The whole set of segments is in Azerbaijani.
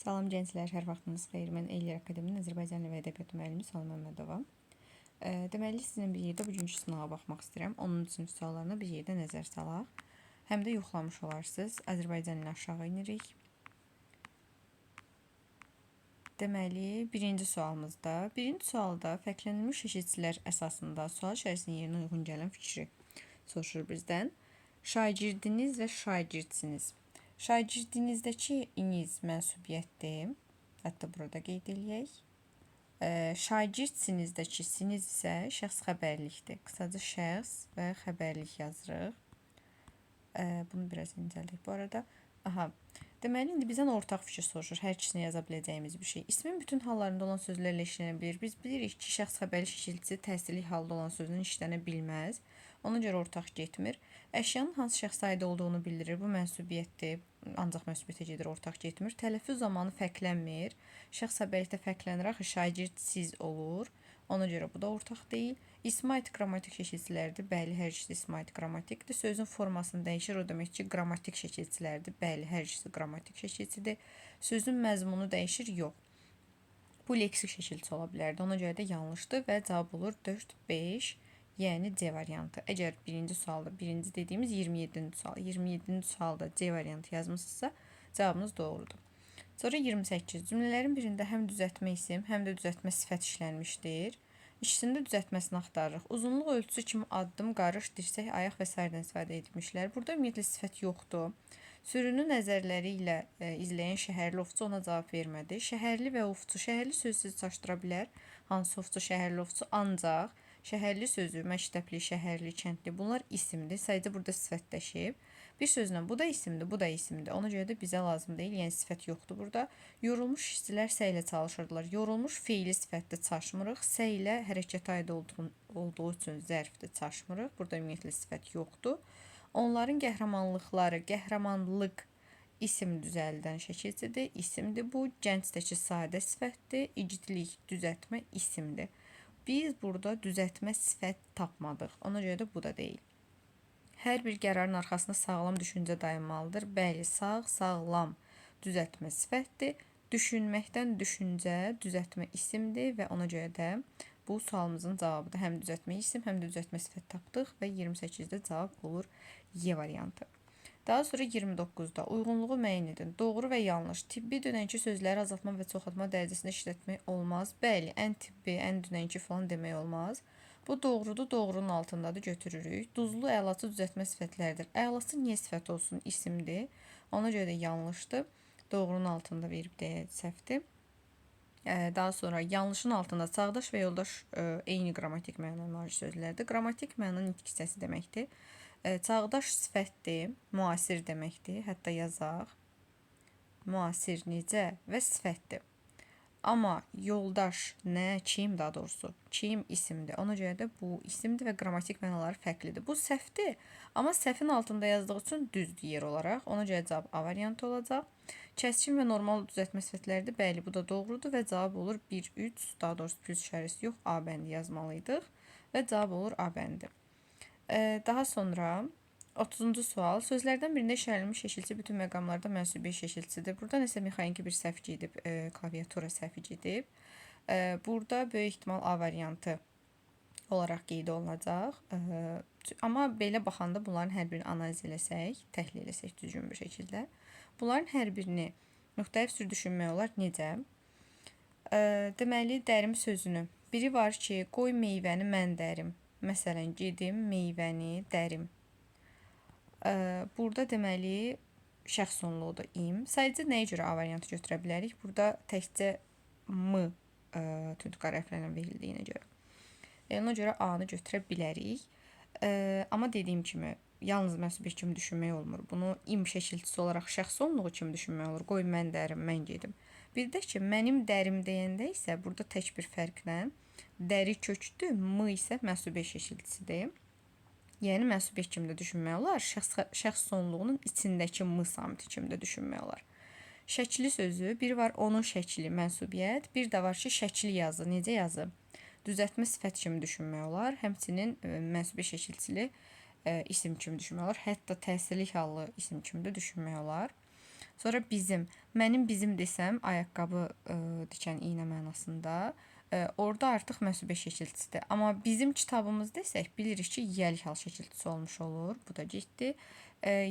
Salam gənclər, hər vaxtınız xeyir. Mən Ellər Akademinin Azərbaycan dili və ədəbiyyatı müəllimi Salam Məmmədova. Deməli, sizinlə bir yerdə bugünkü sınava baxmaq istəyirəm. 10-cu sinif suallarına bir yerdə nəzər salaq. Həm də yoxlamış olarsınız. Azərbaycan dilini aşağı inirik. Deməli, birinci sualımızda. Birinci sualda fərqləndirilmiş eşitçilər əsasında sual içərisinin yerinə uyğun gələn fikri soruşur bizdən. Şagirdiniz və şagirdsiniz. Şagirdinizdəki iniz mənsubiyyətdir. Hətta burada qeyd eləyək. Şagirdsinizdəki siniz isə şəxs xəbərlikdir. Qısaca şəxs və xəbərlik yazırıq. Bunu biraz incəldik bu arada. Deməli, indi bizdən ortaq fikir soruşur. Hər ikisinə yaza biləcəyimiz bir şey. İsmin bütün hallarında olan sözlərlə işlənə bilir. Biz bilirik ki, şəxs xəbərlik şəkilçisi təsirli halda olan sözün işlənə bilməz. Ona görə ortaq getmir. Əşyanın hansı şəxsə aid olduğunu bildirir. Bu mənsubiyyətdir. Ancaq mənsubiyyətə gedir, ortaq getmir. Tələffüz zamanı fərqlənmir. Şəxs xəbərlikdə fərqlənir. Axı şagird siz olur. Ona görə bu da ortaq deyil. İsmi aid qrammatik şəkilçilərdir. Bəli, hər ikisi ismi aid qrammatikdir. Sözün formasını dəyişir. O demək ki, qrammatik şəkilçilərdir. Bəli, hər ikisi qrammatik şəkilçidir. Sözün məzmunu dəyişir. Yox. Bu leksik şəkilçi ola bilərdi. Ona görə də yanlışdır və cavab olur 4, 5, yəni C variantı. Əgər birinci sualda, birinci dediyimiz 27-ci sual, 27-ci sualda C variantı yazmışsınızsa, cavabınız doğrudur. Sonra 28. Cümlələrin birində həm düzəltmə isim, həm də düzəltmə sifət işlənmişdir. İkisində düzəltməsini axtarırıq. Uzunluq ölçüsü kimi addım, qarış, dirsək, ayaq və s.dən istifadə edilmişlər. Burada ümumiyyətlə sifət yoxdur. Sürünü nəzərləri ilə izləyən şəhərli ovçu ona cavab vermədi. Şəhərli və ovçu, şəhərli sözsüz çaşdıra bilər. Hansı ovçu, şəhərli ovçu, ancaq şəhərli sözü, məktəbli, şəhərli, kəndli, bunlar isimdir. Sadəcə burada sifətləşib. Bir sözlə bu da isimdir, bu da isimdir. Ona görə də bizə lazım deyil, yəni sifət yoxdur burada. Yorulmuş işçilər sə ilə çalışırdılar. Yorulmuş feili sifətdə çaşmırıq. Sə ilə hərəkətə aid olduğu üçün zərfdə çaşmırıq. Burada ümumiyyətlə sifət yoxdur. Onların qəhrəmanlıqları, qəhrəmanlıq isim düzəldən şəkilçidir. İsimdir bu. Gəncdəki sadə sifətdir. İgidlik, düzəltmə isimdir. Biz burada düzəltmə sifət tapmadıq. Ona görə də bu da deyil. Hər bir qərarın arxasında sağlam düşüncə dayanmalıdır. Bəli, sağ, sağlam düzəltmə sifətdir. Düşünməkdən düşüncə, düzəltmə isimdir və ona görə də bu sualımızın cavabıdır. Həm düzəltmə isim, həm də düzəltmə sifət tapdıq və 28-də cavab olur Y variantı. Daha sonra 29-da uyğunluğu müəyyən edin. Doğru və yanlış. Tibbi dünənki sözləri azaltma və çoxaltma dərəcəsində işlətmək olmaz. Bəli, ən tibbi, ən dünənki falan demək olmaz. Bu doğrudur, doğrunun altındadır, götürürük. Duzlu, əlaçı düzəltmə sifətlərdir. Əlaçı niyə sifət olsun? İsimdir. Ona görə də yanlışdır. Doğrunun altında verib deyə səhvdir. Daha sonra yanlışın altında çağdaş və yoldaş eyni qrammatik mənaya malik sözlərdir. Qrammatik mənanın nitq hissəsi deməkdir. Çağdaş sifətdir, müasir deməkdir. Hətta yazaq. Müasir necə və sifətdir. Amma yoldaş nə, kim daha doğrusu, kim isimdir. Ona görə də bu isimdir və qrammatik mənaları fərqlidir. Bu səhvdir, amma səhvin altında yazdığı üçün düzdür yer olaraq. Ona görə cavab A variantı olacaq. Kəskin və normal düzəltmə sifətləridir. Bəli, bu da doğrudur və cavab olur 1, 3, daha doğrusu plus işarəsi yox, A bəndi yazmalıydıq və cavab olur A bəndi. Daha sonra 30-cu sual. Sözlərdən birində işarələnmiş şəkilçi bütün məqamlarda mənsubi şəkilçisidir. Burada nəsə mexaniki bir səhv gedib, klaviatura səhvi gedib. Burada böyük ehtimal A variantı olaraq qeyd olunacaq. Amma belə baxanda bunların hər birini analiz eləsək, təhlil eləsək düzgün bir şəkildə. Bunların hər birini müxtəlif cür düşünmək olar. Necə? Deməli, dərim sözünü. Biri var ki, qoy meyvəni mən dərim. Məsələn, gedim meyvəni dərim. Burada deməli şəxs sonluğudur im. Sadəcə nəyə görə A variantı götürə bilərik? Burada təkcə M tündqar hərflərlə verildiyinə görə. Ona görə A-nı götürə bilərik. Amma dediyim kimi, yalnız mənsubiyyət kimi düşünmək olmur. Bunu im şəkilçisi olaraq şəxs sonluğu kimi düşünmək olur. Qoy mən dərim, mən gedim. Bir də ki, mənim dərim deyəndə isə burada tək bir fərqlə dəri kökdür, M isə mənsubiyyət şəkilçisidir. Yəni, mənsubiyyət kimi də düşünmək olar. Şəxs sonluğunun içindəki M samiti kimi də düşünmək olar. Şəkli sözü, bir var onun şəkli mənsubiyyət, bir də var ki, şəkli yazı. Necə yazı? Düzəltmə sifət kimi düşünmək olar. Həmçinin mənsubiyyət şəkilçili isim kimi düşünmək olar. Hətta təsirli hallı isim kimi də düşünmək olar. Sonra bizim. Mənim bizim desəm, ayaqqabı dikən iynə mənasında. Orada artıq mənsubə şəkilçisidir. Amma bizim kitabımız desək, bilirik ki, yiyəlik hal şəkilçisi olmuş olur. Bu da getdi.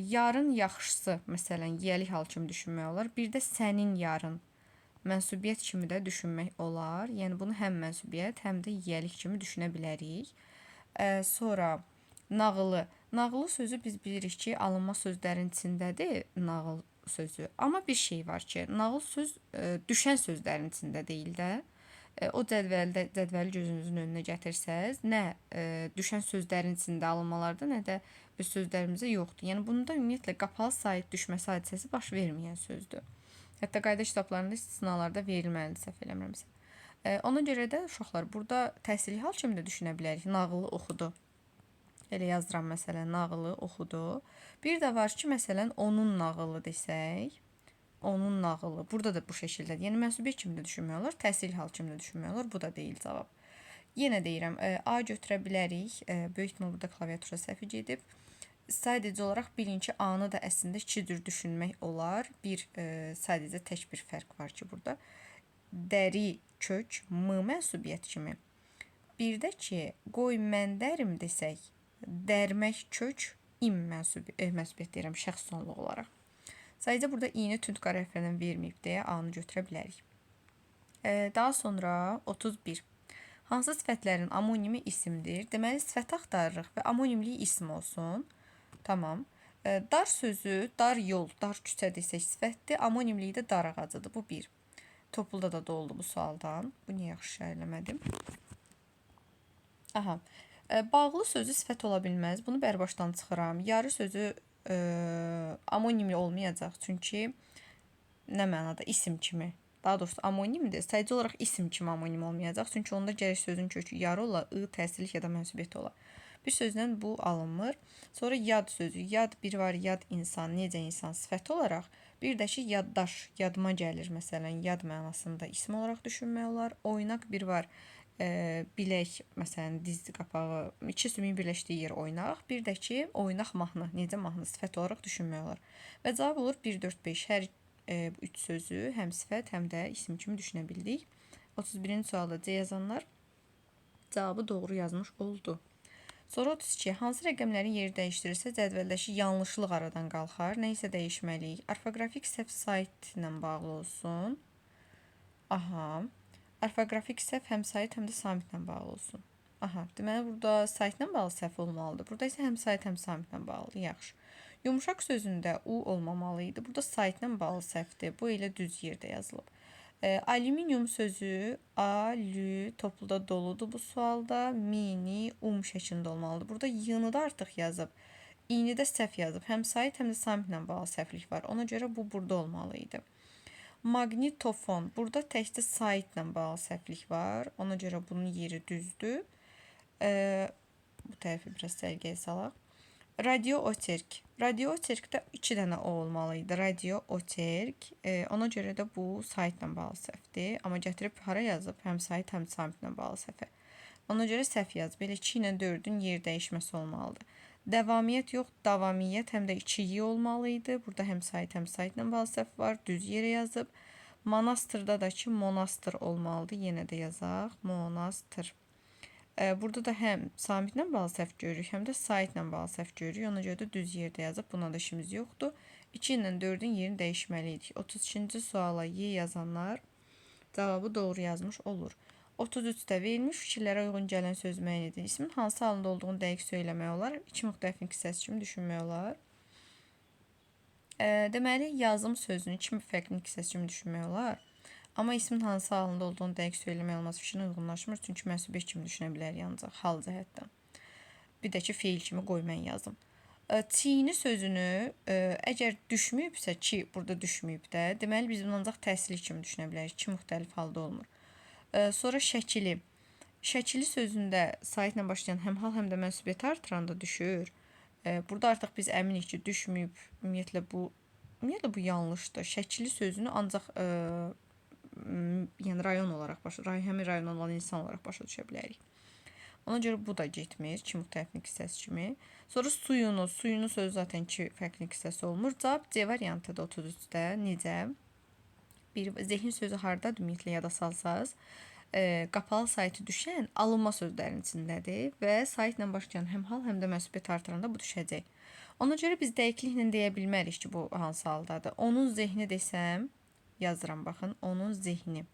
Yarın yaxşısı, məsələn, yiyəlik hal kimi düşünmək olar. Bir də sənin yarın mənsubiyyət kimi də düşünmək olar. Yəni bunu həm mənsubiyyət, həm də yiyəlik kimi düşünə bilərik. Sonra nağılı. Nağılı sözü biz bilirik ki, alınma sözlərin içindədir nağıl sözü. Amma bir şey var ki, nağıl söz düşən sözlərin içində deyil də. O cədvəli gözünüzün önünə gətirsəz, nə düşən sözlərin içində alınmalarda, nə də öz sözlərimizdə yoxdur. Yəni bunda ümumiyyətlə qapalı sait düşməsi hadisəsi baş verməyən sözdür. Hətta qayda kitablarında istisnalarda verilməlidir, səhv eləmirəmsə. Ona görə də uşaqlar burada təhsili hal kimi də düşünə bilərik. Nağılı oxudu. Elə yazıram məsələn, nağılı oxudu. Bir də var ki, məsələn, onun nağılı desək, onun nağılı. Burada da bu şəkildədir. Yəni mənsubiyyət kimi də düşünmək olar, təhsil hal kimi də düşünmək olar. Bu da deyil cavab. Yenə deyirəm, A götürə bilərik. Böyük ehtimal burada klaviatura səhvi gedib. Sadəcə olaraq bilin ki, A-nı da əslində iki cür düşünmək olar. Sadəcə tək bir fərq var ki, burada dəri, kök, m mənsubiyyət kimi. Bir də ki, qoy mən dərim desək, dərmək kök, im mənsubiyyət deyirəm, şəxs sonluq olaraq. Sadəcə burada i-ni tünd qara hərflərdən verməyib deyə A-nı götürə bilərik. Daha sonra 31. Hansı sifətlərin amonimi isimdir? Deməli, sifət axtarırıq və amonimliyi isim olsun. Tamam. Dar sözü, dar yol, dar küçə desək sifətdir. Amonimliyi də dar ağacıdır. Bu bir. Topulda da oldu bu sualdan. Bu niyə yaxşı şəhərləmədim? Aha. Bağlı sözü sifət ola bilməz. Bunu bərbaşdan çıxıram. Yarı sözü amonimli olmayacaq. Çünki nə mənada? İsim kimi. Daha doğrusu amonimdir. Sadəcə olaraq isim kimi amonim olmayacaq. Çünki onda gərək sözün kökü yarı ola, ı, təsirlik ya da mənsubiyyət ola. Bir sözdən bu alınmır. Sonra yad sözü. Yad bir var, yad insan. Necə insan sifət olaraq. Bir də ki, yaddaş, yadıma gəlir məsələn, yad mənasında isim olaraq düşünmək olar. Oynaq bir var, bilək, məsələn, diz qapağı, iki sümüyün birləşdiyi yer oynaq. Bir də ki, oynaq mahnı, necə mahnı sifət olaraq düşünmək olar. Və cavab olur 1, 4, 5. Hər üç sözü həm sifət, həm də isim kimi düşünə bildik. 31-ci sualda C yazanlar cavabı doğru yazmış oldu. Sonra 32. Hansı rəqəmlərin yeri dəyişdirirsə cədvəldəki yanlışlıq aradan qalxar. Nə isə dəyişməliyik. Orfoqrafik səhv sait ilə bağlı olsun. Aha. Orfoqrafik səhv həm sait, həm də samitlə bağlı olsun. Aha. Deməli, burada saitlə bağlı səhv olmalıdır. Burada isə həm sait, həm samitlə bağlı. Yaxşı. Yumuşaq sözündə u olmamalı idi. Burada saitlə bağlı səhvdir. Bu elə düz yerdə yazılıb. Alüminium sözü alü topluda doludur bu sualda. Mini şəklində olmalıdır. Burada y-ni də artıq yazıb. İ-ni də səhv yazıb. Həm sait, həm də samitlə bağlı səhvlik var. Ona görə bu burada olmalı idi. Magnitofon. Burada təkcə saitlə bağlı səhvlik var. Ona görə bunun yeri düzdür. Bu tərəfi biraz sərgiyə salaq. Radiooterk. Radiooterkdə 2 dənə o olmalı idi. Radiooterk. Ona görə də bu saitlə bağlı səhvdir. Amma gətirib hara yazıb? Həm sait, həm samitlə bağlı səhvə. Ona görə səhv yazıb. Belə 2 ilə 4-ün yer dəyişməsi olmalıdır. Davamiyyət yox, davamiyyət həm də 2-yi olmalı idi. Burada həm sait, həm saitlə bağlı səhv var. Düz yerə yazıb. Monastırda da ki, monastır olmalıdır. Yenə də yazaq. Monastır. Burada da həm samitlə bağlı səhv görürük, həm də saitlə bağlı səhv görürük. Ona görə də düz yerdə yazıb, buna da işimiz yoxdur. 2 ilə 4-ün yerini dəyişməliydik. 32-ci suala Y yazanlar cavabı doğru yazmış olur. 33-də verilmiş fikirlərə uyğun gələn söz müəyyən edin. İsmin hansı halında olduğunu dəqiq söyləmək olar. 2 müxtəlif hissəsi kimi düşünmək olar. Deməli, yazım sözünü 2 müxtəlif hissəsi kimi düşünmək olar. Amma ismin hansı halında olduğunu dəqiq söyləmək olmaz fikrinə uyğunlaşmır. Çünki mənsubiyyət kimi düşünə bilərik ancaq hal cəhətdən. Bir də ki, feil kimi qoy mən yazım. Çiyini sözünü əgər düşməyibsə ki, burada düşməyib də, deməli biz bunu ancaq təsirli kimi düşünə bilərik. 2 müxtəlif halda olmur. Sonra şəkili. Şəkili sözündə saitlə başlayan həm hal, həm də mənsubiyyəti artıranda düşür. Burada artıq biz əminik ki, düşməyib. Ümumiyyətlə bu yanlışdır. Şəkili sözünü ancaq yəni rayon olaraq həmin rayon olan insan olaraq başa düşə bilərik. Ona görə bu da getmir, iki müxtəliflik hissəsi kimi. Sonra suyunu, suyunu sözü zaten iki fərqli hissəsi olmur. Cavab C variantıdır 33-də. Necə? Bir zehin sözü hardadır ümumiyyətlə yada salsaz? Qapalı saytı düşən alınma sözlərin içindədir və saytla başlayan həm hal, həm də mənsubiyyət artıranda bu düşəcək. Ona görə biz dəqiqliklə deyə bilmərik ki, bu hansı haldadır. Onun zehni desəm, yazıram baxın, onun zehni.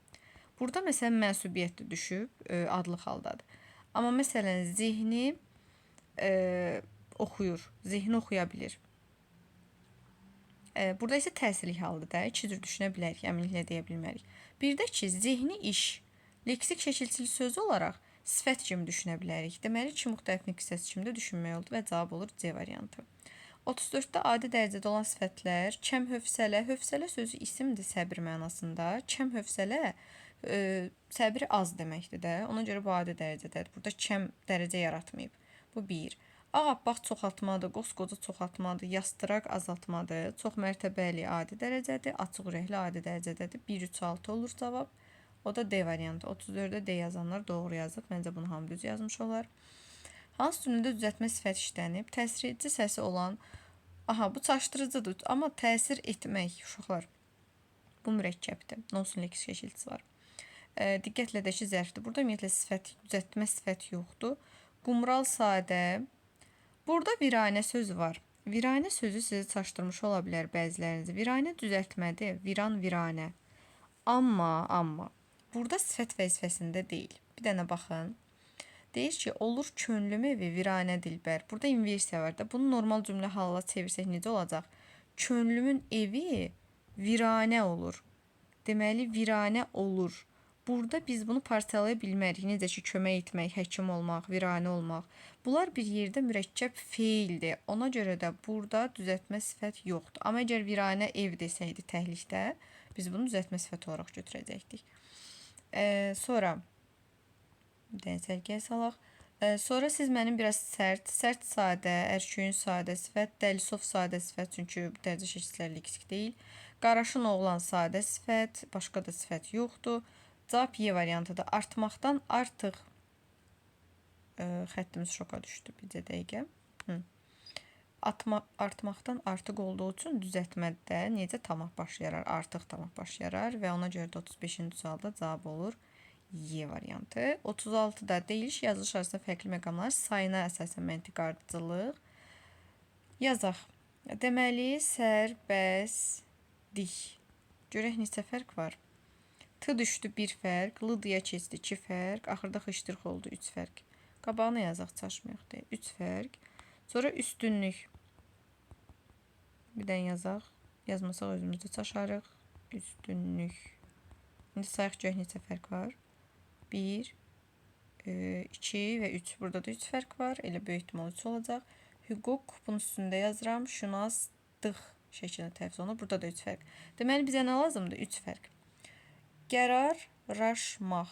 Burada məsələn mənsubiyyət düşüb, adlı haldadır. Amma məsələn zehni oxuyur, zehni oxuya bilir. Burada isə təsirli haldır da, iki cür düşünə bilərik, əminliklə deyə bilmərik. Bir də ki, zehni iş, leksik şəkilçili söz olaraq sifət kimi düşünə bilərik. Deməli, iki müxtəliflik hissəsi kimi də düşünmək oldu və cavab olur C variantı. 34-də adi dərəcədə olan sifətlər, kəm hövsələ, hövsələ sözü isimdir səbir mənasında. Kəm hövsələ səbri az deməkdir də. Ona görə bu adi dərəcədədir. Burada kəm dərəcə yaratmayıb. Bu bir. Ağappaq çoxaltmadır, qosqoca çoxaltmadır, yastıraq azaltmadır. Çox mərtəbəli adi dərəcədir, açıq ürəkli adi dərəcədədir. 1-3-6 olur cavab. O da D variantı. 34-də D yazanlar doğru yazıb. Məncə bunu hamı düz yazmış olar. Hansı cümlədə düzəltmə sifət işlənib? Təsir edici səsi olan, bu çaşdırıcıdır, amma təsir etmək, uşaqlar, bu mürəkkəbdir. Nonsun leksik şəkilçisi var. Diqqətlə də ki, zərfdir. Burada ümumiyyətlə sifət, düzəltmə sifət yoxdur. Qumral sadə. Burada viranə sözü var. Viranə sözü sizi çaşdırmış ola bilər bəzilərinizi. Viranə düzəltmədir. Viran, viranə. Amma burada sifət vəzifəsində deyil. Bir dənə baxın. Deyir ki, olur könlüm evi viranə dilbər. Burada inversiya var da. Bunu normal cümlə halına çevirsək necə olacaq? Könlümün evi viranə olur. Deməli, viranə olur. Burada biz bunu parçalaya bilmərik. Necə ki, kömək etmək, həkim olmaq, viranə olmaq. Bunlar bir yerdə mürəkkəb feildir. Ona görə də burada düzəltmə sifət yoxdur. Amma əgər viranə ev desəydi təhlikdə, biz bunu düzəltmə sifət olaraq götürəcəkdik. Sonra sərgiyə salaq. Sonra siz mənim biraz sərt sadə, ərköyün sadə sifət, dəlisov sadə sifət, çünki dərəcə şəkilçilər leksik deyil. Qaraşın oğlan sadə sifət, başqa da sifət yoxdur. Cavab Y variantıdır. Artmaqdan artıq xəttimiz şoka düşdü. Bircə dəqiqə. Artmaqdan artıq olduğu üçün düzəltmədə necə tamah baş yarar? Artıq tamah baş yarar və ona görə də 35-ci sualda cavab olur Y variantı. 36-da deyiliş yazılış arasında fərqli məqamlar sayına əsasən məntiq ardıcıllıq. Yazaq. Deməli, sər, bəs, dik. Görək neçə fərq var. T düşdü 1 fərq, L-dıya keçdi 2 fərq, axırda xışdırx oldu 3 fərq. Qabağına yazaq, çaşmayaq deyə 3 fərq. Sonra üstünlük. Bir dən yazaq. Yazmasaq özümüzdə çaşarıq. Üstünlük. İndi sayıq görək neçə fərq var. 1, 2 və 3. Burada da 3 fərq var. Elə böyük ehtimal 3 olacaq. Hüquq, bunun üstündə yazıram. Şünaslıq şəklində təfsir olunur. Burada da 3 fərq. Deməli, bizə nə lazımdır? 3 fərq. Qərarlaşmaq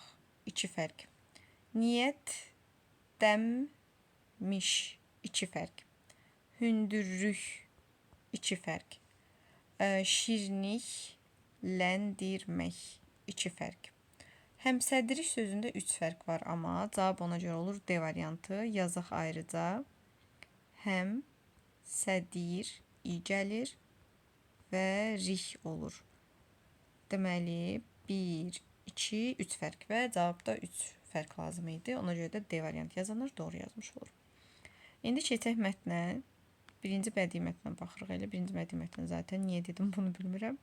2 fərq. Niyyət, dəmmiş 2 fərq. Hündürlük 2 fərq. Şirnik, ləndirmək 2 fərq. Həmsədrilik sözündə 3 fərq var, amma cavab ona görə olur D variantı. Yazaq ayrıca. Həm, sədir, i gəlir və rik olur. Deməli, 1, 2, 3 fərq və cavabda 3 fərq lazım idi. Ona görə də D variantı yazanlar doğru yazmış olur. İndi keçək mətnə. Birinci bədii mətnə baxırıq. Elə birinci bədii mətnə zaten niyə dedim bunu bilmirəm.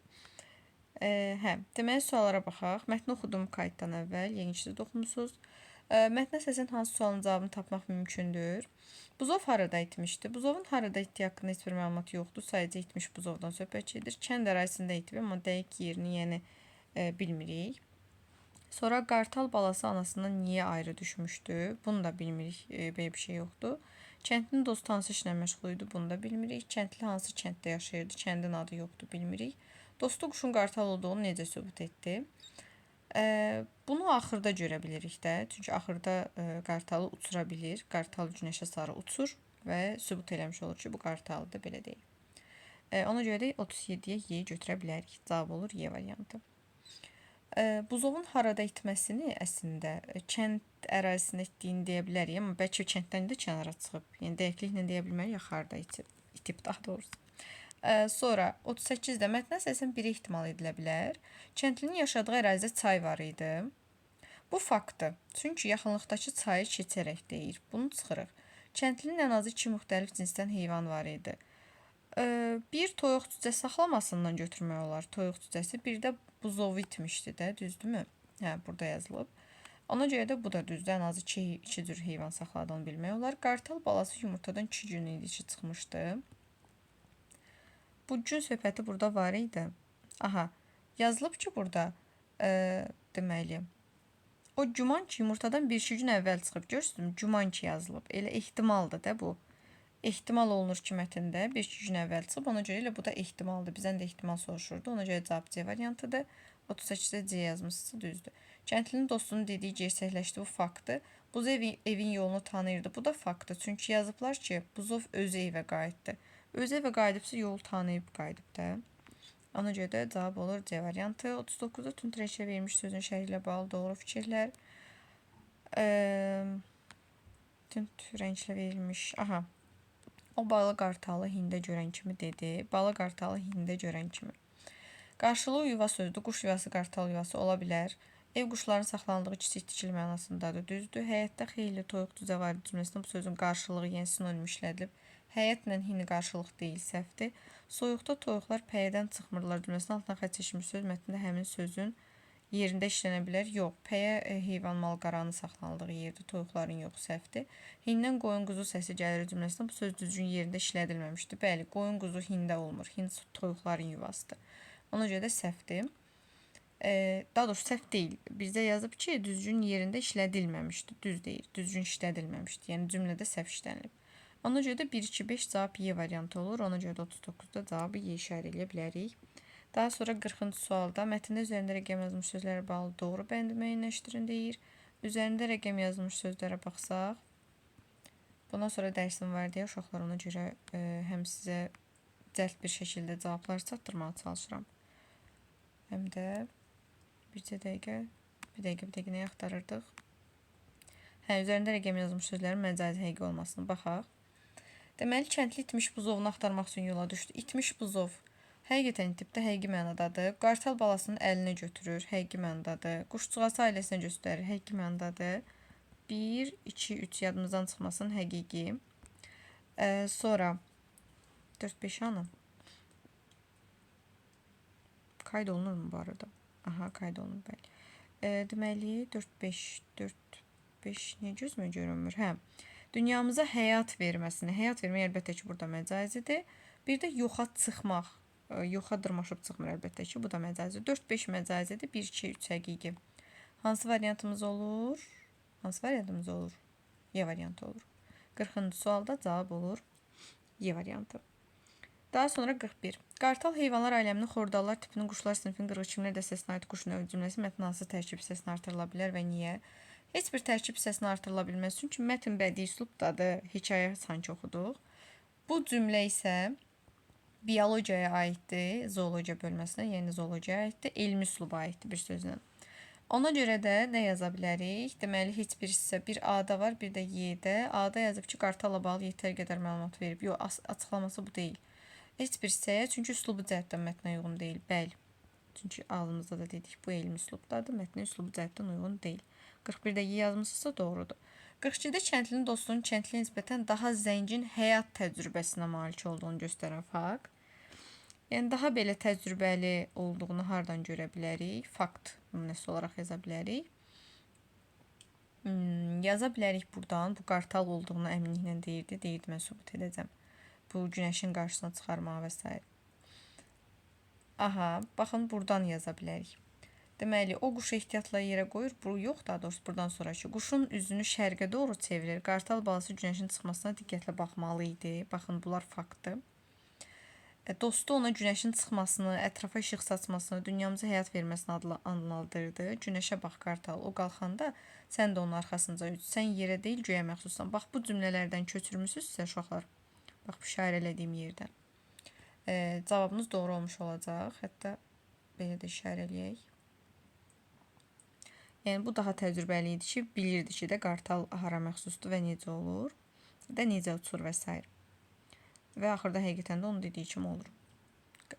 Deməli, suallara baxaq. Mətni oxudum kayıtdan əvvəl, yeniçsiz oxumusunuz. Mətnə əsasən hansı sualın cavabını tapmaq mümkündür? Buzov harada itmişdi? Buzovun harada itdiyi haqqında heç bir məlumat yoxdur. Sadəcə itmiş buzovdan söhbət gedir. Kənd ərazisində itib, amma dəqiq yerini bilmirik. Sonra qartal balası anasından niyə ayrı düşmüşdü? Bunu da bilmirik, belə bir şey yoxdur. Kəndin dostu hansı işlə məşğul idi? Bunu da bilmirik. Kəndli hansı kənddə yaşayırdı? Kəndin adı yoxdur, bilmirik. Dostu quşun qartal olduğunu necə sübut etdi? Bunu axırda görə bilirik də. Çünki axırda qartalı uçura bilir. Qartal günəşə sarı uçur və sübut eləmiş olur ki, bu qartalıdır, belə deyil. Ona görə də 37-yə Y götürə bilərik. Cavab olur Y variantı. Buzovun harada itməsini əslində kənd ərazisində itdiyini deyə bilərik, amma bəlkə kənddən də kənara çıxıb. Yəni dəqiqliklə deyə bilmərik ya harda itib daha doğrusu. Sonra 38-də mətndən əsasən biri ehtimal edilə bilər. Kəndlinin yaşadığı ərazidə çay var idi. Bu faktdır. Çünki yaxınlıqdakı çayı keçərək deyir. Bunu çıxırıq. Kəndlinin ən azı 2 müxtəlif cinsdən heyvan var idi. Bir toyuq cücəsi saxlamasından götürmək olar. Toyuq cücəsi, bir də buzovu itmişdi də, düzdürmü? Hə, burada yazılıb. Ona görə də bu da düzdür. Ən azı 2 cür heyvan saxladığını bilmək olar. Qartal balası yumurtadan 2 gün idi ki, çıxmışdı. Bu gün söhbəti burada var idi. Aha, yazılıb ki, burada deməli, o güman ki, yumurtadan 1-2 gün əvvəl çıxıb. Görürsünüz, güman ki yazılıb. Elə ehtimaldır da bu. Ehtimal olunur ki, mətndə 1-2 gün əvvəl çıxıb. Ona görə elə bu da ehtimaldır. Bizdən də ehtimal soruşurdu. Ona görə cavab C variantıdır. 38-də C yazmışsınız, düzdür. Kəndlinin dostunun dediyi gerçəkləşdi, bu faktdır. Buzov evin yolunu tanıyırdı. Bu da faktdır. Çünki yazıblar ki, Buzov özü evə qayıtdı. Özü evə qayıdıbsa yolu tanıyıb qayıdıb da. Ona görə də cavab olur C variantı. 39-da tünd rənglə verilmiş sözün şərhi ilə bağlı doğru fikirlər. Tünd rənglə verilmiş. Aha. O balı qartalı hində görən kimi dedi. Balı qartalı hində görən kimi. Qarşılığı yuva sözdür. Quş yuvası, qartal yuvası ola bilər. Ev quşların saxlandığı kiçik tikili mənasındadır. Düzdür. Həyətdə xeyli toyuq cücə var cümləsində bu sözün qarşılığı, yəni sinonim işlədilib. Həyətlə hini qarşılıq deyil, səhvdir. Soyuqda toyuqlar pəyədən çıxmırlar cümləsinin altına xətt çəkilmiş söz mətnində həmin sözün yerində işlənə bilər. Yox, pəyə heyvan mal-qaranın saxlanıldığı yerdir, toyuqların yox, səhvdir. Hindən qoyun quzu səsi gəlir cümləsində bu söz düzgün yerində işlədilməmişdir. Bəli, qoyun quzu hində olmur. Hind toyuqların yuvasıdır. Ona görə də səhvdir. Daha doğrusu səhv deyil. Bizdə yazıb ki, düzgün yerində işlədilməmişdir. Düz deyil, düzgün işlədilməmişdir. Yəni cümlədə səhv işlənilib. Ona görə də 1-2-5 cavab Y variantı olur. Ona görə də 39-da cavabı Y işarə edə bilərik. Daha sonra 40-cı sualda mətndə üzərində rəqəm yazılmış sözlərə bağlı doğru bəndi müəyyənləşdirin deyir. Üzərində rəqəm yazılmış sözlərə baxsaq, bundan sonra dərsim var deyə uşaqlar ona görə həm sizə cəld bir şəkildə cavablar çatdırmağa çalışıram. Həm də bir dəqiqə nəyə axtarırdıq? Hə, üzərində rəqəm yazılmış sözlərin məcazi həqiqi olmasını baxaq. Deməli, kəndli itmiş buzovunu axtarmaq üçün yola düşdü. İtmiş buzov həqiqətən itibdə, həqiqi mənadadır. Qartal balasının əlinə götürür, həqiqi mənadadır. Quşcuğası ailəsinə göstərir, həqiqi mənadadır. 1, 2, 3 yadımızdan çıxmasın, həqiqi. Sonra 4-5 hanı? Qayd olunur mu bu arada? Aha, qayd olunur, bəli. Deməli, 4-5 niyə gözümə görünmür? Hə, dünyamıza həyat verməsini, həyat vermək əlbəttə ki, burada məcazidir. Bir də yoxa çıxmaq, yoxa dırmaşıb çıxmır əlbəttə ki, bu da məcazi. 4-5 məcazidir, 1-2-3 həqiqi. Hansı variantımız olur? Hansı variantımız olur? Y variantı olur. 40-cı sualda cavab olur Y variantı. Daha sonra 41. Qartal heyvanlar aləminin xordallar tipinin quşlar sinifinin qırğı kimlər dəstəsinə aid quş növü cümləsi mətnin hansı tərkib hissəsini artırıla bilər və niyə? Heç bir tərkib hissəsini artırıla bilməz. Çünki mətn bədii üslubdadır, hekayə sanki oxuduq. Bu cümlə isə biologiyaya aiddir, zoologiya bölməsinə, yəni zoologiyaya aiddir, elmi üsluba aiddir bir sözlə. Ona görə də nə yaza bilərik? Deməli, heç bir hissə, bir A-da var, bir də Y-də. A-da yazıb ki, qartalla bağlı yetər qədər məlumat verib. Yox, açıqlaması bu deyil. Heç bir hissəyə, çünki üslubu cəhətdən mətnə uyğun deyil. Bəli. Çünki ağzımızda da dedik, bu elmi üslubdadır, mətnə üslubu cəhətdən uyğun deyil. 41-də Y yazmışsınızsa doğrudur. 42-də kəndlinin dostunun kəndliyə nisbətən daha zəngin həyat təcrübəsinə malik olduğunu göstərən fakt. Yəni, daha belə təcrübəli olduğunu hardan görə bilərik? Fakt nümunəsi olaraq yaza bilərik. Yaza bilərik buradan. Bu qartal olduğunu əminliklə deyirdi. Deyirdi, mən sübut edəcəm. Bu günəşin qarşısına çıxarmağa və s. Aha, baxın, buradan yaza bilərik. Deməli, o quşu ehtiyatla yerə qoyur. Bu yox, daha doğrusu buradan sonraki. Quşun üzünü şərqə doğru çevirir. Qartal balası günəşin çıxmasına diqqətlə baxmalı idi. Baxın, bunlar faktdır. Dostu ona günəşin çıxmasını, ətrafa işıq saçmasını, dünyamıza həyat verməsini anladırdı. Günəşə bax qartal, o qalxanda sən də onun arxasınca üç. Sən yerə deyil, göyə məxsussan. Bax, bu cümlələrdən köçürmüsünüzsə uşaqlar. Bax, bu işarə elədiyim yerdən. Cavabınız doğru olmuş olacaq. Hətta belə də işarə eləyək. Yəni bu daha təcrübəli idi ki, bilirdi ki də qartal hara məxsusdur və necə olur və necə uçur və s. Və axırda həqiqətən də onun dediyi kimi olur.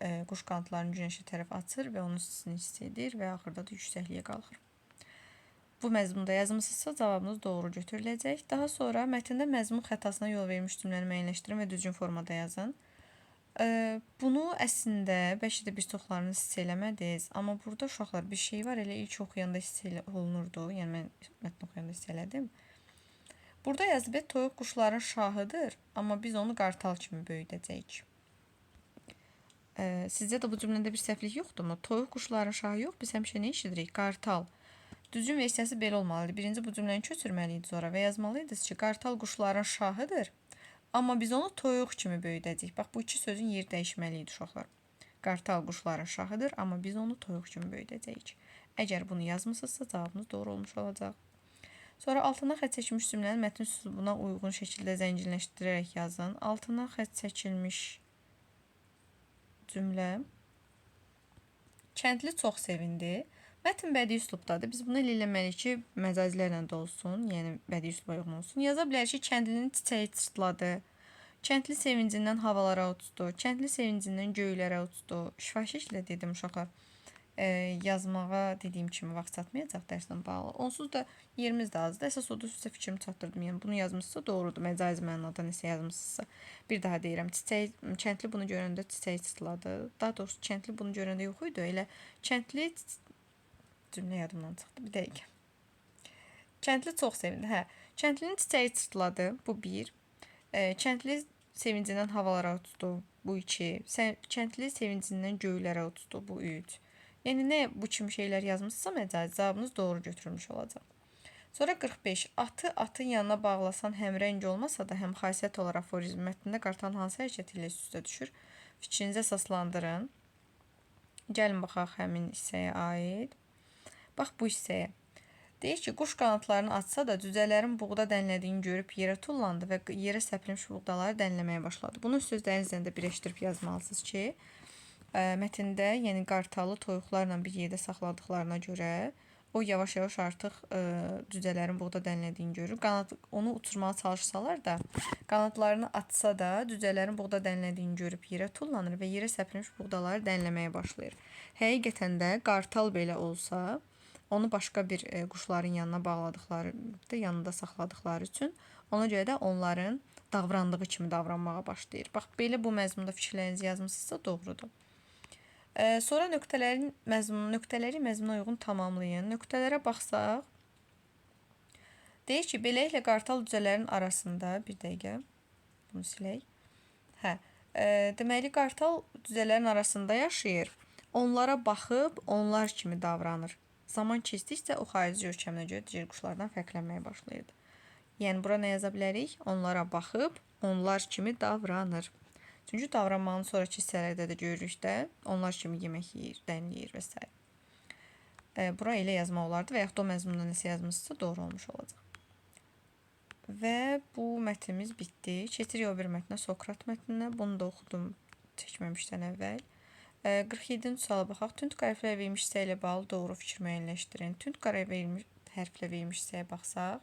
Quş qanadlarını günəşə tərəf açır və onun sisini hiss edir və axırda da yüksəkliyə qalxır. Bu məzmunda yazmısınızsa cavabınız doğru götürüləcək. Daha sonra mətndə məzmun xətasına yol vermiş cümləni müəyyənləşdirin və düzgün formada yazın. Bunu əslində bəlkə də bir çoxlarınız hiss eləmədiniz, amma burada uşaqlar bir şey var, elə ilk oxuyanda hiss olunurdu. Yəni mən mətn oxuyanda hiss elədim. Burada yazıb toyuq quşların şahıdır, amma biz onu qartal kimi böyüdəcəyik. Sizcə də bu cümlədə bir səhvlik yoxdurmu? Toyuq quşların şahı yox, biz həmişə nə eşidirik? Qartal. Düzgün versiyası belə olmalıdır. Birinci bu cümləni köçürməliydiniz ora və yazmalıydınız ki, qartal quşların şahıdır, amma biz onu toyuq kimi böyüdəcəyik. Bax, bu iki sözün yeri dəyişməli idi uşaqlar. Qartal quşların şahıdır, amma biz onu toyuq kimi böyüdəcəyik. Əgər bunu yazmısınızsa, cavabınız doğru olmuş olacaq. Sonra altına xətt çəkilmiş cümləni mətn üslubuna uyğun şəkildə zənginləşdirərək yazın. Altına xətt çəkilmiş cümlə. Kəndli çox sevindi. Mətn bədii üslubdadır. Biz bunu eləməliyik ki, məcazilərlə də olsun, yəni bədii üsluba uyğun olsun. Yaza bilərik ki, kəndlinin çiçəyi çırtladı. Kəndli sevincindən havalara uçdu. Kəndli sevincindən göylərə uçdu. Şifahi şəkildə dedim uşaqlar. Yazmağa dediyim kimi vaxt çatmayacaq dərslə bağlı. Onsuz da yerimiz də azdır. Əsas odur sizə fikrimi çatdırdım. Yəni bunu yazmışsa doğrudur. Məcazi mənada nəsə yazmışsınızsa. Bir daha deyirəm. Kəndli bunu görəndə çiçəyi çırtladı. Daha doğrusu kəndli bunu görəndə yox idi. Elə kəndli cümlə yadımdan çıxdı. Bir dəqiqə. Kəndli çox sevindi. Kəndlinin çiçəyi çırtladı. Bu 1. Kəndli sevincindən havalara uçdu. Bu 2. Kəndli sevincindən göylərə uçdu. Bu 3. Yəni nə bu kimi şeylər yazmışsa məcazi cavabınız doğru götürülmüş olacaq. Sonra 45. Atın yanına bağlasan həm rəng olmasa da həm xasiyyət olaraq aforizm mətnində qartalın hansı hərəkəti ilə üst-üstə düşür? Fikrinizi əsaslandırın. Gəlin baxaq həmin hissəyə aid. Bax bu hissəyə. Deyir ki, quş qanadlarını açsa da cücələrin buğda dənlədiyini görüb yerə tullandı və yerə səpilmiş buğdaları dənləməyə başladı. Bunu sözlərinizlə də birləşdirib yazmalısınız ki, mətndə, yəni qartalı toyuqlarla bir yerdə saxladıqlarına görə o yavaş-yavaş artıq cücələrin buğda dənlədiyini görür. Onu uçurmağa çalışsalar da, qanadlarını açsa da cücələrin buğda dənlədiyini görüb yerə tullanır və yerə səpilmiş buğdaları dənləməyə başlayır. Həqiqətən də qartal belə olsa, onu başqa bir quşların yanına bağladıqları, yanında saxladıqları üçün ona görə də onların davrandığı kimi davranmağa başlayır. Bax, belə bu məzmunda fikirlərinizi yazmışsınızsa doğrudur. Sonra nöqtələri məzmuna uyğun tamamlayın. Nöqtələrə baxsaq, deyir ki, beləliklə qartal cücələrin arasında, bir dəqiqə, bunu silək. Deməli, qartal cücələrin arasında yaşayır. Onlara baxıb, onlar kimi davranır. Zaman keçdikcə o xarici görkəminə görə digər quşlardan fərqlənməyə başlayırdı. Yəni, bura nə yaza bilərik? Onlara baxıb, onlar kimi davranır. Çünki davranmanın sonraki hissələrdə də görürük də, onlar kimi yemək yeyir, dənləyir və s. Bura elə yazmaq olardı və yaxud da o məzmunda nəsə yazmışsa doğru olmuş olacaq. Və bu mətnimiz bitdi. Keçirik o bir mətnə, Sokrat mətninə. Bunu da oxudum çəkməmişdən əvvəl. 47-ci suala baxaq. Tünd hərflə verilmiş hissə ilə bağlı doğru fikir müəyyənləşdirin. Tünd hərflə verilmiş hissəyə baxsaq,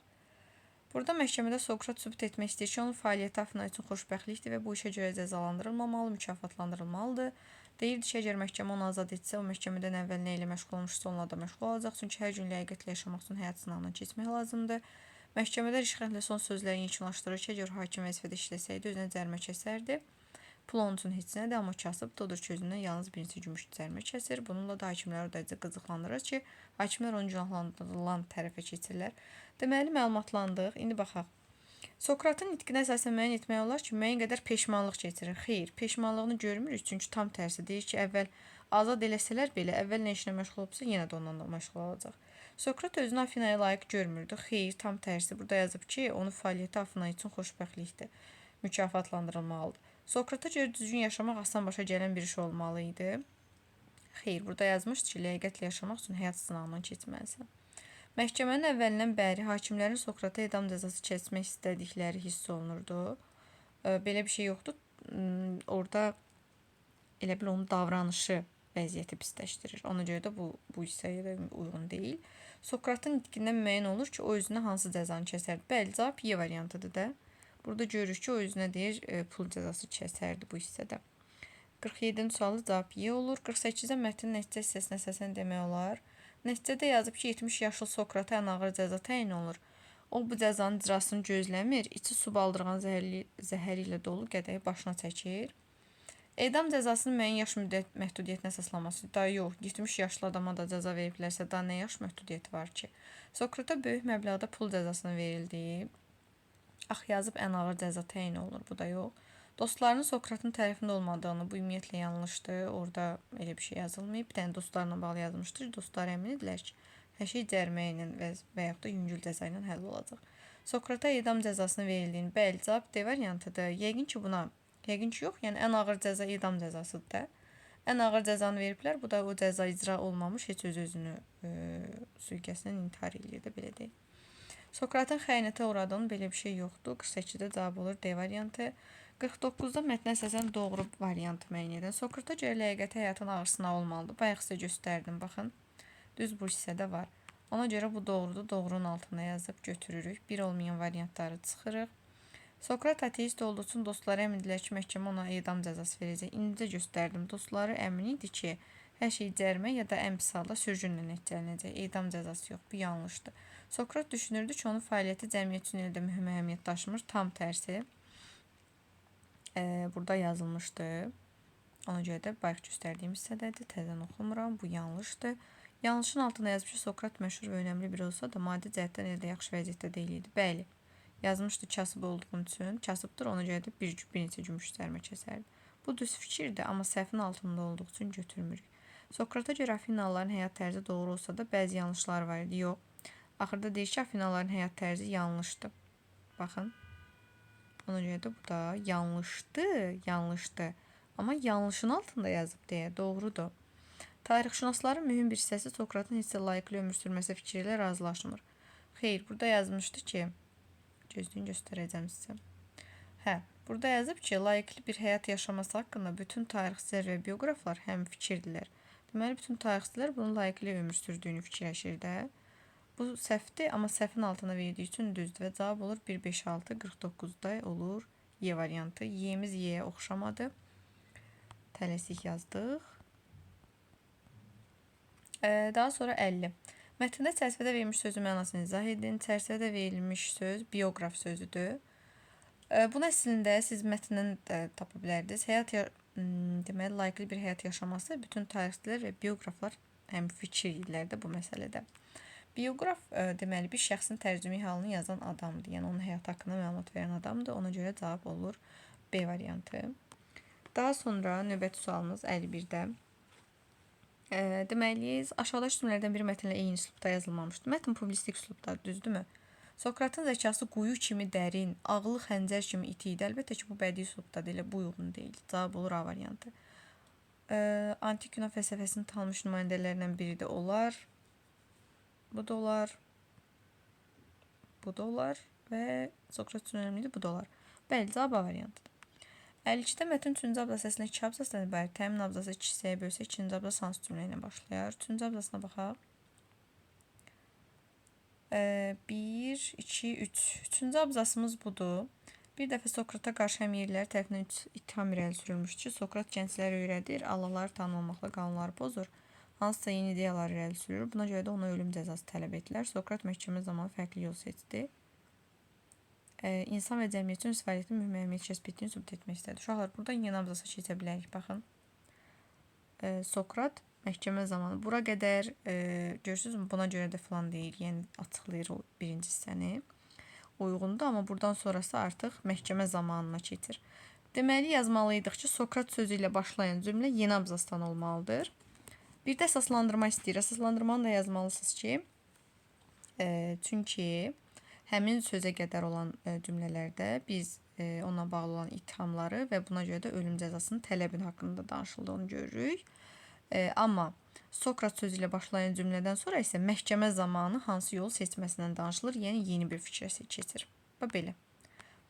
burada məhkəmədə Sokrat sübut etmək istəyir ki, onun fəaliyyəti Afina üçün xoşbəxtlikdir və bu işə görə cəzalandırılmamalı, mükafatlandırılmalıdır. Deyirdi ki, əgər məhkəmə onu azad etsə, o məhkəmədən əvvəl nə ilə məşğul olmuşsa, onunla da məşğul olacaq. Çünki hər gün layiqətlə yaşamaq üçün həyat sınağından keçmək lazımdır. Məhkəmədə rişxəndlə son sözlərini yekunlaşdırır ki, əgər hakim vəzifədə işləsəydi, özünə cərimə kəsərdi. Pul onun üçün heç nədir, amma kasıb odur ki, özündən yalnız birinci gümüş cərimə kəsir. Bununla da hakimlər o dərəcə qızıqlandırır ki, hakimlər onu günahlandırılan tərəfə keçirlər. Deməli, məlumatlandıq. İndi baxaq. Sokratın nitqinə əsasən müəyyən etmək olar ki, müəyyən qədər peşmanlıq keçirir. Xeyr, peşmanlığını görmürük, çünki tam tərsi deyir ki, əvvəl azad eləsələr belə, əvvəl nə işlə məşğul olubsa, yenə də ondan da məşğul olacaq. Sokrat özünü Afinaya layiq görmürdü. Xeyr, tam tərsi. Burada yazıb ki, onun fəaliyyəti Afina üçün xoşbəxtlikdir. Mükafatlandırılmalıdır. Sokrata görə düzgün yaşamaq asan başa gələn bir iş olmalı idi. Xeyr, burada yazmışdı ki, layiqətlə yaşamaq üçün həyat sınağından keçməlisən. Məhkəmənin əvvəlindən bəri hakimlərin Sokrata edam cəzası keçmək istədikləri hiss olunurdu. Belə bir şey yoxdur. Orada elə bil onun davranışı vəziyyəti pisləşdirir. Ona görə də bu hissəyə də uyğun deyil. Sokratın nitqindən müəyyən olur ki, o özünə hansı cəzanı kəsərdi? Bəli, cavab Y variantıdır da. Burada görürük ki, o özünə deyir pul cəzası kəsərdi bu hissədə. 47-ci sualı cavab Y olur. 48-də mətnin nəticə hissəsinə əsasən demək olar. Nəticədə yazıb ki, 70 yaşlı Sokrata ən ağır cəza təyin olur. O bu cəzanın icrasını gözləmir, içi su baldırğan zəhəri ilə dolu qədəyi başına çəkir. Edam cəzasının müəyyən yaş məhdudiyyətinə əsaslanması. Da yox, 70 yaşlı adama da cəza veriblərsə, daha nə yaş məhdudiyyəti var ki? Sokrata böyük məbləğdə pul cəzasına verildi. Ax yazıb ən ağır cəza təyin olur, bu da yox. Dostlarının Sokratın tərəfində olmadığını, bu ümumiyyətlə yanlışdır. Orada elə bir şey yazılmayıb. Bir dənə dostlarla bağlı yazmışdır. Dostlar əmin idilər ki, hər şey cərimə ilə və yaxud da yüngül cəza ilə həll olacaq. Sokrata edam cəzasını verildiyini, bəli, cavab D variantıdır. Yəqin ki, yox, yəni ən ağır cəza edam cəzasıdır da. Ən ağır cəzanı veriblər, bu da o cəza icra olmamış, heç özünü sui-qəsdən intihar eləyir də, belə deyil. Sokratın xəyanətə uğradığının belə bir şey yoxdur. 48-də cavab olur D variantı. 49-da mətnə əsasən doğru variantı müəyyən edən. Sokrata görə ləyaqəti həyatın ağır sınağı olmalıdır. Bayaq sizə göstərdim, baxın. Düz bu hissədə var. Ona görə bu doğrudur. Doğrunun altına yazıb götürürük. Bir olmayan variantları çıxırıq. Sokrat ateist olduğu üçün dostları əmin idilər ki, məhkəmə ona edam cəzası verəcək. İndicə göstərdim. Dostları əmin idi ki, hər şey cərimə ya da ən pis halda sürgünlə nəticələnəcək. Edam cəzası yox, bu yanlışdır. Sokrat düşünürdü ki, onun fəaliyyəti cəmiyyət üçün elə də mühüm əhəmiyyət daşımır. Tam tərsi. Burada yazılmışdı. Ona görə də bayaq göstərdiyim hissədədir. Təzən oxumuram. Bu yanlışdır. Yanlışın altına yazmış ki, Sokrat məşhur və önəmli biri olsa da maddi cəhətdən elə də yaxşı vəziyyətdə deyil idi. Bəli. Yazmışdı kasıb olduğum üçün. Kasıbdır, ona görə də bir neçə gümüş cərimə kəsərdi. Bu düz fikirdir, amma səhvin altında olduğu üçün götürmürük. Sokrata görə Afinalıların həyat tərzi doğru olsa da bəzi yanlışlar var idi. Yox. Axırda deyir ki, Afinalıların həyat tərzi yanlışdır. Baxın. Ona görə də bu da yanlışdır. Amma yanlışın altında yazıb deyə, doğrudur. Tarixşünasların mühüm bir hissəsi Sokratın hissə layiqli ömür sürməsi fikri ilə razılaşmır. Xeyr, burada yazmışdı ki, gözləyin göstərəcəm sizə. Burada yazıb ki, layiqli bir həyat yaşaması haqqında bütün tarixçilər və bioqraflar həm fikirdirlər. Deməli, bütün tarixçilər bunun layiqli ömür sürdüyünü fikirləşir də. Bu səhvdir, amma səhvin altına verdiyi üçün düzdür və cavab olur 1, 5, 6, 49-da olur Y variantı. Y'miz Y'yə oxşamadı. Tələsik yazdıq. Daha sonra 50. Mətndə çərçivədə verilmiş sözün mənasını izah edin. Çərçivədə verilmiş söz bioqraf sözüdür. Bunu əslində siz mətndən də tapa bilərdiniz. Deməli, layiqli bir həyat yaşaması bütün tarixçilər və bioqraflar həm fikirdirlər də bu məsələdə. Bioqraf deməli bir şəxsin tərcümi halını yazan adamdır. Yəni onun həyat haqqında məlumat verən adamdır. Ona görə cavab olur B variantı. Daha sonra növbəti sualımız 51-də. Deməli, aşağıdakı cümlələrdən biri mətnlə eyni üslubda yazılmamışdır. Mətn publistik üslubdadır, düzdürmü? Sokratın zəkası quyu kimi dərin, ağlı xəncər kimi iti idi. Əlbəttə ki, bu bədii üslubdadır, elə bu uyğun deyil. Cavab olur A variantı. Antik Yunan fəlsəfəsinin tanınmış nümayəndələrindən biri də olar. Bu da olar. Bu da olar. Və Sokrat üçün önəmlidir, bu da olar. Bəli, cavab A variantıdır. 52-də mətn 3-cü abzas əslində 2 abzasdan ibarət. Təmin abzası 2 hissəyə bölsək, 2-ci abzas hansı cümlə ilə başlayar? 3-cü abzasına baxaq. 1, 2, 3. 3-cü abzasımız budur. Bir dəfə Sokrata qarşı həmyerliləri tərəfindən ittiham irəli sürülmüşdür ki, Sokrat gəncləri öyrədir, Allahları tanımamaqla qanunları pozur. Hansısa yeni ideyalar irəli sürülür. Buna görə də ona ölüm cəzası tələb etdilər. Sokrat məhkəmə zamanı fərqli yol seçdi. İnsan və cəmiyyətin öz fəaliyyətinin mühüm əhəmiyyət kəsb etdiyini sübut etmək istədi. Uşaqlar, buradan yeni abzasa keçə bilərik. Baxın. Sokrat məhkəmə zamanı. Bura qədər görürsünüzmü? Buna görə də filan deyir. Yəni açıqlayır o birinci hissəni. Uyğundur, amma buradan sonrası artıq məhkəmə zamanına keçir. Deməli, yazmalıydıq ki, Sokrat sözü ilə başlayan cümlə yeni abzasdan olmalıdır. Bir də əsaslandırma istəyir. Əsaslandırmanı da yazmalısınız ki, çünki həmin sözə qədər olan cümlələrdə biz ona bağlı olan ittihamları və buna görə də ölüm cəzasının tələbin haqqında danışıldığını görürük. Amma Sokrat sözü ilə başlayan cümlədən sonra isə məhkəmə zamanı hansı yolu seçməsindən danışılır, yəni yeni bir fikrə keçir. Və belə.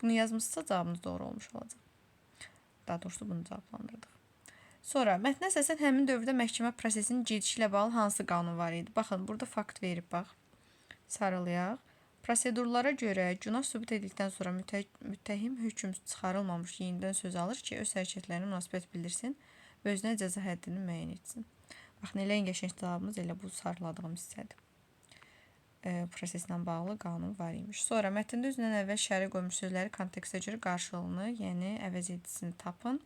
Bunu yazmışsa cavabınız doğru olmuş olacaq. Daha doğrusu bunu cavablandırdıq. Sonra mətnə əsasən həmin dövrdə məhkəmə prosesinin gedişi ilə bağlı hansı qanun var idi? Baxın, burada fakt verib bax. Sarılayaq. Prosedurlara görə günah sübut edildikdən sonra müttəhim hökm çıxarılmamış yenidən söz alır ki, öz hərəkətlərinə münasibət bildirsin və özünə cəza həddini müəyyən etsin. Baxın, elə qəşəng cavabımız elə bu sarıladığım hissədir. Proseslə bağlı qanun var imiş. Sonra mətndə özündən əvvəl şəri qoymuş sözləri kontekstə görə qarşılığını, yəni əvəz edicisini tapın.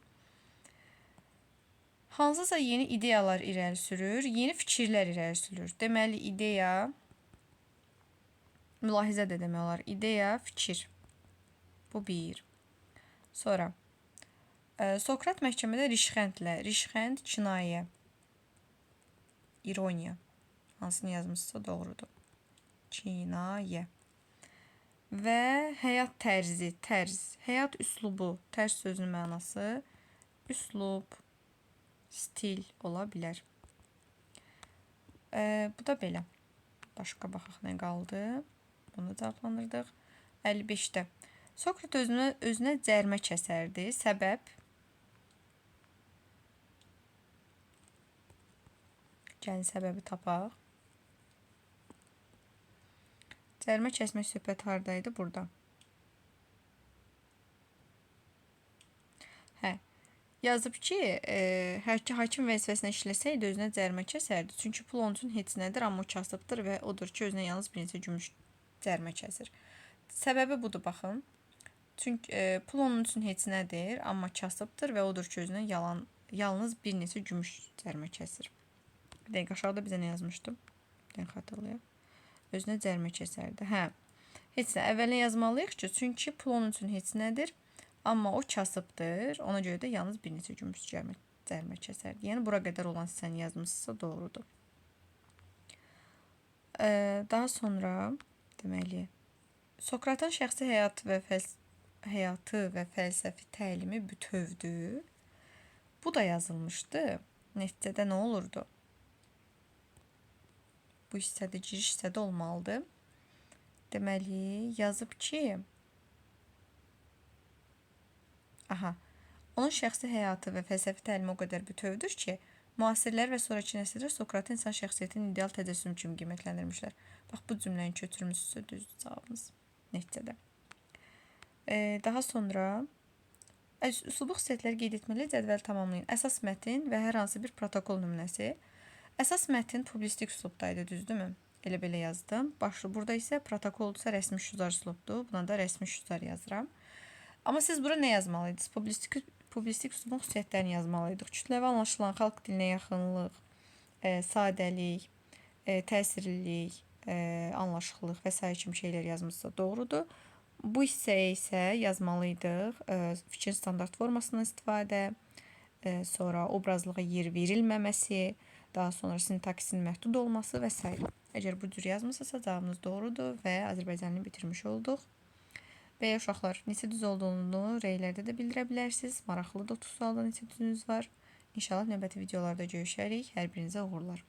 Hansısa yeni ideyalar irəli sürür, yeni fikirlər irəli sürür. Deməli, ideya, mülahizə də demək olar. İdeya, fikir. Bu bir. Sonra, Sokrat məhkəmədə rişxənd, kinayə, ironiya. Hansını yazmışsa doğrudur. Kinayə. Və həyat tərzi, həyat üslubu, tərs sözünün mənası, üslub, stil ola bilər. Bu da belə. Başqa baxaq nə qaldı? Bunu cavablandırdıq. 55-də. Sokrat özünə cərmə kəsərdi. Səbəb? Gəlin səbəbi tapaq. Cərmə kəsmək söhbət hardaydı? Burada. Yazıb ki, hakim vəzifəsinə işləsəydi özünə cərmə kəsərdi. Çünki pul onun üçün heç nədir, amma o kasıbdır və odur ki, özünə yalnız bir neçə gümüş cərmə kəsir. Səbəbi budur, baxın. Çünki pul onun üçün heç nədir, amma kasıbdır və odur ki, özünə yalnız bir neçə gümüş cərmə kəsir. Bir dəqiqə aşağıda bizə nə yazmışdım? Bir dəqiqə xatırlayaq. Özünə cərmə kəsərdi. Heç nə. Əvvələn yazmalıyıq ki, çünki pul onun üçün heç nədir. Amma o kasıbdır. Ona görə də yalnız bir neçə gümüş cərmə kəsərdi. Yəni, bura qədər olan sən yazmışsa doğrudur. Daha sonra, deməli, Sokratın şəxsi həyatı və fəlsəfi təlimi bütövdür. Bu da yazılmışdı. Nəticədə nə olurdu? Bu hissədə, giriş hissədə olmalıdır. Deməli, yazıb ki, onun şəxsi həyatı və fəlsəfi təlimi o qədər bütövdür ki, müasirlər və sonraki nəsillər Sokratın insan şəxsiyyətinin ideal təcəssüm kimi qiymətləndirmişlər. Bax, bu cümləni köçürmüşsünüzsə düzdür cavabınız nəticədə. Daha sonra, üslubu xüsusiyyətləri qeyd etməli cədvəli tamamlayın. Əsas mətn və hər hansı bir protokol nümunəsi. Əsas mətn publistik üslubdaydı, düzdürmü? Elə belə yazdım. Burada isə protokoldursa rəsmi şüzar üslubdur. Buna da rəsmi şüzar yazıram. Amma siz bura nə yazmalıydınız? Publistik üslubun xüsusiyyətlərini yazmalıydıq. Kütləvi anlaşılan xalq dilinə yaxınlıq, sadəlik, təsirlilik, anlaşıqlıq və s. kimi şeylər yazmışsa doğrudur. Bu hissəyə isə yazmalıydıq fikrin standart formasından istifadə, sonra obrazlığa yer verilməməsi, daha sonra sintaksin məhdud olması və s. Əgər bu cür yazmısınızsa cavabınız doğrudur və Azərbaycanını bitirmiş olduq. Və uşaqlar, neçə düz olduğunu reylərdə də bildirə bilərsiniz. Maraqlıdır 30 sualda neçə düzünüz var. İnşallah növbəti videolarda görüşərik. Hər birinizə uğurlar.